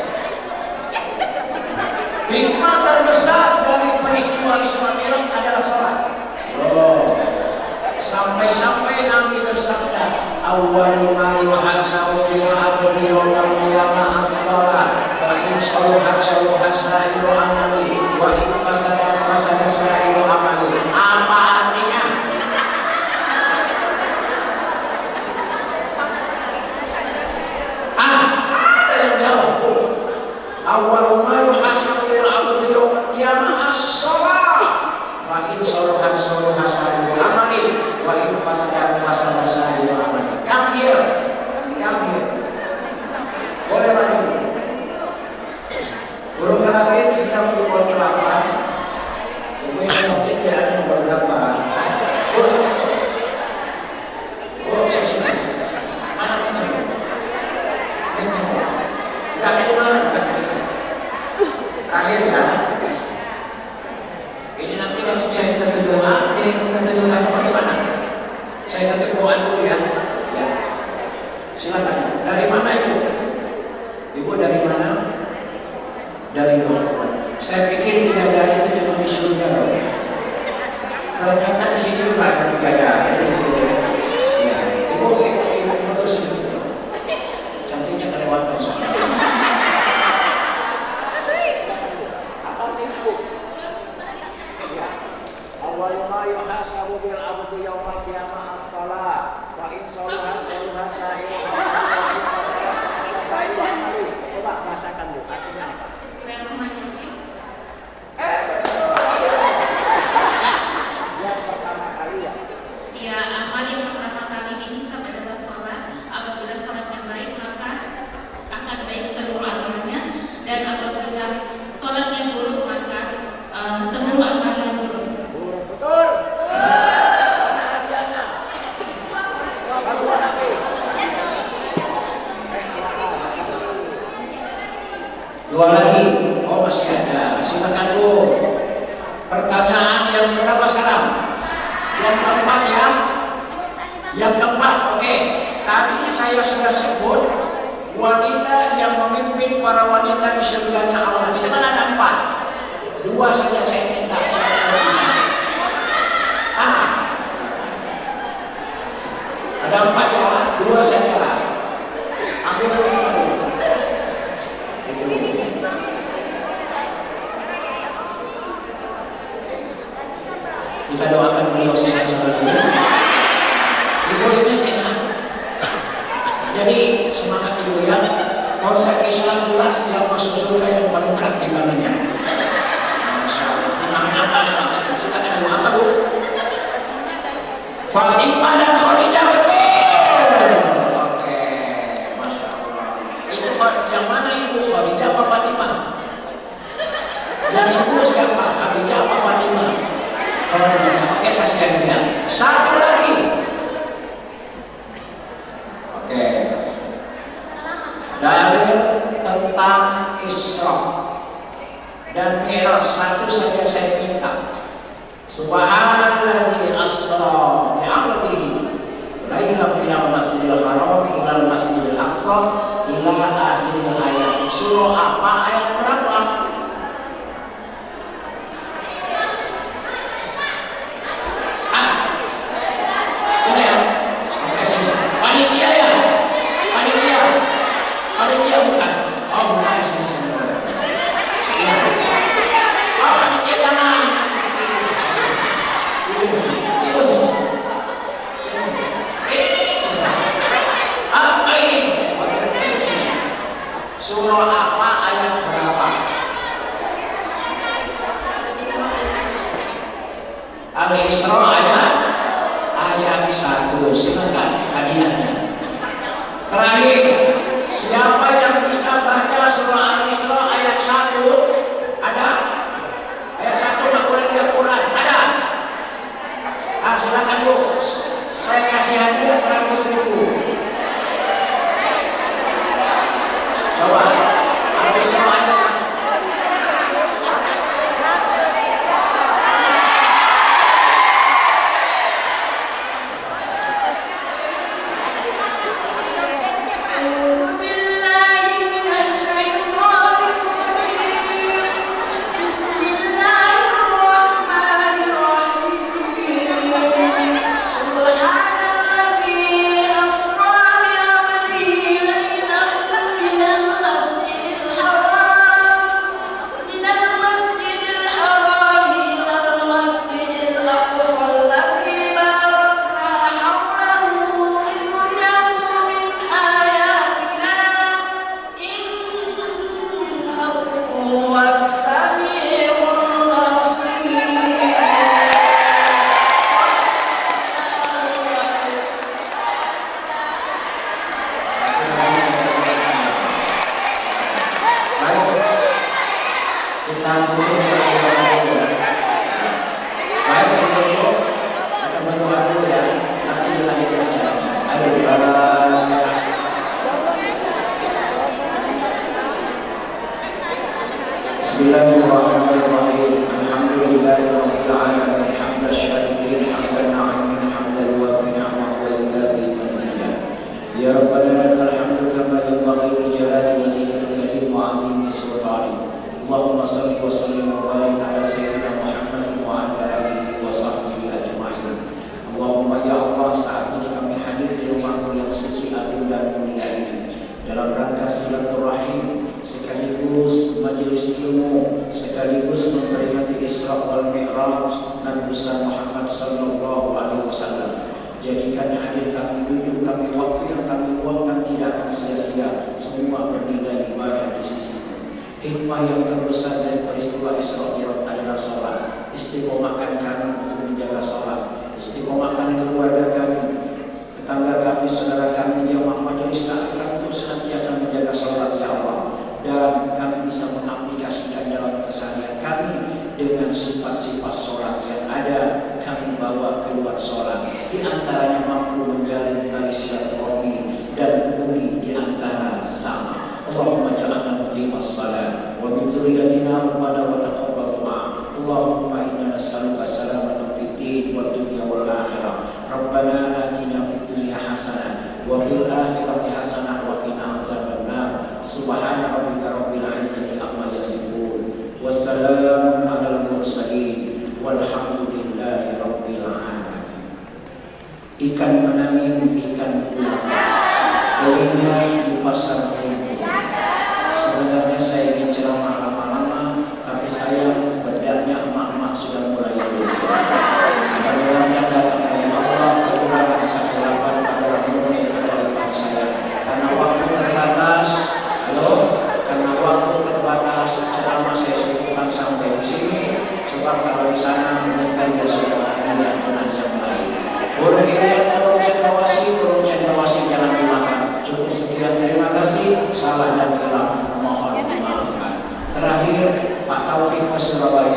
Hikmah terbesar dari peristiwa Isra Mi'raj adalah sholat. Oh. Sampai-sampai Nabi bersabda, awwalu ma yuhasabu bil abdi yawmal qiyamah as-shalah, fa in salahat salaha sa'iru amali, wa in fasadat fasada sa'iru amali. Apa artinya? Ada yang jawab. Awwalu ma yuhasabu bil abdi yawmal qiyamah as-shalah, fa in salahat salaha sa'iru amali, wa in fasadat fasada sa'iru amali. Come here. Boleh maju. Burung gelatik hitam di pohon kelapa. Ibu yang gelatik ya ada nomor berapa? Saya sini. Mana benar? Benar. Gak ada di mana? Terakhir ya. Ini nanti langsung saya tutup doa. Atau bagaimana? Saya tutup doa dulu ya. Ya. Silakan. Dari mana ibu? Ibu dari mana? Dari Bogor. Saya pikir bidadari itu cuma di surga loh. Ternyata di sini juga ada bidadari. Ya. Ibu mundur sedikit. Cantiknya kelewatan soalnya. Awwalu ma yuhasabu bil abdi yawmal qiyamah as-shalah, wa in salahat salaha sa'iru amali. Coba bahasakan Bu, artinya apa? Yang pertama kali ya. Ya, amal yang pertama kali dihisab adalah sholat. Apabila sholat yang baik, maka akan baik seluruh amalnya. Dan apabila sholat yang buruk, maka seluruh amal yang buruk. Betul. Dua lagi. Oh, masih ada. Silakan Bu. Pertanyaan yang berapa sekarang? Yang keempat ya. Yang keempat, oke. Tadi saya sudah sebut wanita yang memimpin para wanita di surganya Allah. Itu kan ada 4. 2 saja saya minta. Saya tidak bisa. Ada 4 ya. 2 saja. Ambil dulu. Itu. Kita doakan beliau sehat selalu. Ibu ini sehat. Jadi semangat ibu ya. Konsep Islam jelas yang masuk surga yang paling berat timbangannya. Masya Allah. Timbangan apa ada maksudnya? Silakan ibu apa Bu? Fatimah dan Khadijah betul. Oke, Masya Allah. Itu yang mana ibu? Khadijah apa Fatimah? Yang ibu siapa? Khadijah apa Fatimah? Oke, kasihan dia. Satu lagi. Oke. Dalil tentang Isra dan Mi'raj. Satu saja saya minta. Subhanalladzi asra bi'abdihi lailan minal masjidil haram ilal masjidil aqsa ila akhir ayat. Surah apa, ayat berapa? Panitia ya? Panitia bukan? Oh bukan, sini. Ya. Oh panitia jangan. Ibu sini. Apa ini? Surah apa, ayat berapa? Al-Isra ayat 1. Silakan hadiahnya. Terakhir, siapa yang bisa baca surah Al-Isra ayat 1? Ada? Ayat 1 nggak boleh di Al-Quran? Ada? Silakan Bu. Saya kasih hadiah 100.000. Coba Al-Isra ayat 1. Bismillahirrahmanirrahim. Alhamdulillahirabbil alamin. Hamdan syakirin, hamdan na'imin, hamdan yuwafi ni'amahu wa yukafi mazidah. Ya Rabbana lakal hamdu kama yanbaghi li jalali wajhikal karim wa 'azimi sultanik. Allahumma shalli wa sallim wa barik ala sayyidina Muhammadin wa ala alihi wa sahbihi ajma'in. Allahumma ya Allah, saat ini kami hadir di rumahmu yang suci, agung dan mulia ini dalam rangka silaturahim sekaligus majelis ilmu, sekaligus memperingati Isra wal Mi'raj Nabi besar Muhammad sallallahu alaihi wasallam. Jadikan hadir kami, duduk kami, waktu yang kami luangkan tidak akan sia-sia, semua bernilai ibadah di sisimu. Hikmah yang terbesar dari peristiwa Isra Mi'raj adalah sholat. Istiqomahkan kami untuk menjaga sholat, istiqomahkan keluarga kami, tetangga kami, saudara kami, jamaah majelis taklim untuk senantiasa menjaga sholat ya Allah. Dan kami bisa mengaplikasikan dalam keseharian kami dengan sifat-sifat sholat yang ada kami bawa keluar sholat. Di antaranya mampu menjalin tali silaturahmi dan peduli di antara sesama. Allahumma ja'alna muqimas shalah wa min dzurriyyatina rabbana wa taqabbal du'a. Allahumma inna nas'aluka salamatan fid din wad dunya wal akhirah. Rabbana atina fid dunya hasanah wa fil akhirati hasanah wa qina adzabannar. Subhana rabbika rabbil izzati amma yasifun. Wassalamun alal mursalin walhamdulillahi rabbil alamin. Ikan menangin, ikan pulang, belinya di pasar minggu. Sebenarnya saya ingin ceramah lama-lama, tapi saya bedanya emak-emak sudah mulai berubah. Mudah-mudahan datang dari Allah, kekurangan kehilapan adalah murni kebaikan saya. Karena waktu terbatas, karena waktu terbatas, ceramah saya cukupkan sampai di sini. Sebab kalau di sana mereka dia sudah hadiah dengan yang lain. Burung cendrawasih jangan dimakan. Cukup sekian, terima kasih. Salah dan hilaf mohon dimaafkan. Terakhir, Pak Taufik ke Surabaya.